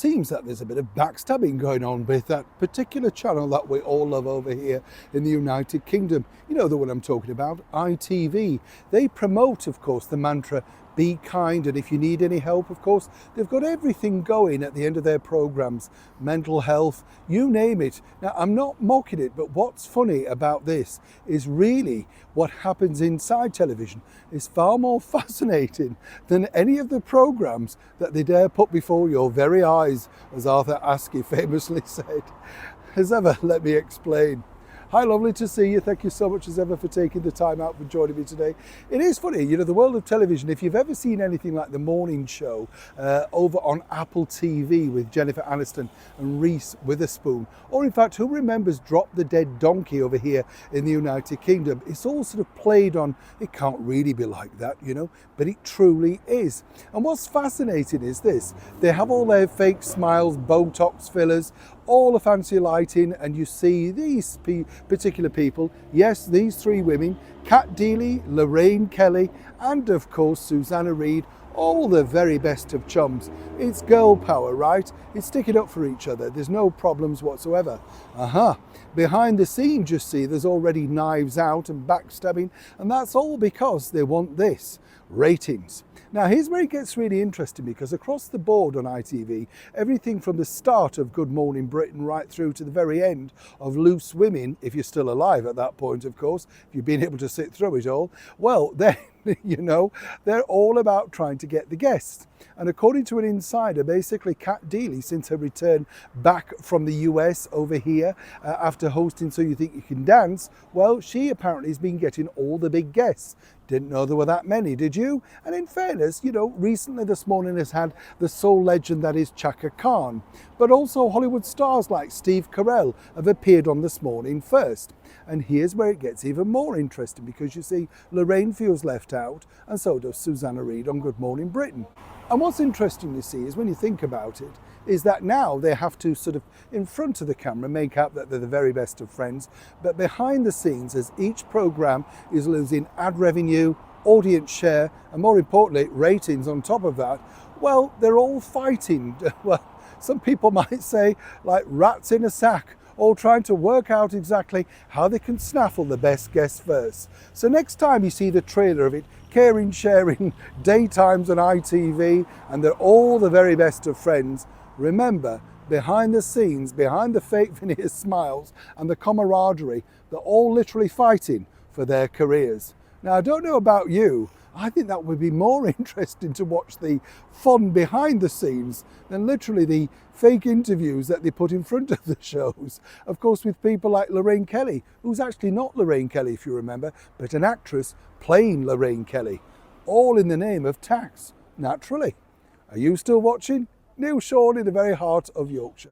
seems that there's a bit of backstabbing going on with that particular channel that we all love over here in the United Kingdom. You know the one I'm talking about, ITV. They promote, of course, the mantra, be kind, and if you need any help, of course, they've got everything going at the end of their programs, mental health, you name it. Now, I'm not mocking it, but what's funny about this is really what happens inside television is far more fascinating than any of the programs that they dare put before your very eyes, as Arthur Askey famously said. As ever, let me explain. Hi, lovely to see you. Thank you so much as ever for taking the time out for joining me today. It is funny, you know, the world of television, if you've ever seen anything like The Morning Show over on Apple TV with Jennifer Aniston and Reese Witherspoon, or in fact, who remembers Drop the Dead Donkey over here in the United Kingdom? It's all sort of played on, it can't really be like that, you know, but it truly is. And what's fascinating is this, they have all their fake smiles, Botox fillers, all the fancy lighting, and you see these particular people, yes, these three women, Kat Deely, Lorraine Kelly, and of course Susanna Reid, all the very best of chums. It's girl power, right? It's sticking up for each other. There's no problems whatsoever. Behind the scenes, you see, there's already knives out and backstabbing, and that's all because they want this, ratings. Now, here's where it gets really interesting, because across the board on ITV, everything from the start of Good Morning Britain right through to the very end of Loose Women, if you're still alive at that point, of course, if you've been able to sit through it all, well, then, you know, they're all about trying to get the guests. And according to an insider, basically Kat Deely, since her return back from the US over here after hosting So You Think You Can Dance, well, she apparently has been getting all the big guests. Didn't know there were that many, did you? And in fairness, you know, recently this morning has had the soul legend that is Chaka Khan, but also Hollywood stars like Steve Carell have appeared on This Morning first. And here's where it gets even more interesting, because you see Lorraine feels left out, and so does Susanna Reid on Good Morning Britain. And what's interesting to see is, when you think about it, is that now they have to sort of, in front of the camera, make out that they're the very best of friends, but behind the scenes, as each program is losing ad revenue, audience share, and more importantly, ratings on top of that, well, they're all fighting, well, some people might say, like rats in a sack, all trying to work out exactly how they can snaffle the best guest first. So next time you see the trailer of it, caring, sharing, daytimes on ITV, and they're all the very best of friends, remember, behind the scenes, behind the fake veneer smiles and the camaraderie, they're all literally fighting for their careers. Now, I don't know about you, I think that would be more interesting to watch the fun behind the scenes than literally the fake interviews that they put in front of the shows. Of course, with people like Lorraine Kelly, who's actually not Lorraine Kelly, if you remember, but an actress playing Lorraine Kelly, all in the name of tax, naturally. Are you still watching? Neil Sean in the very heart of Yorkshire.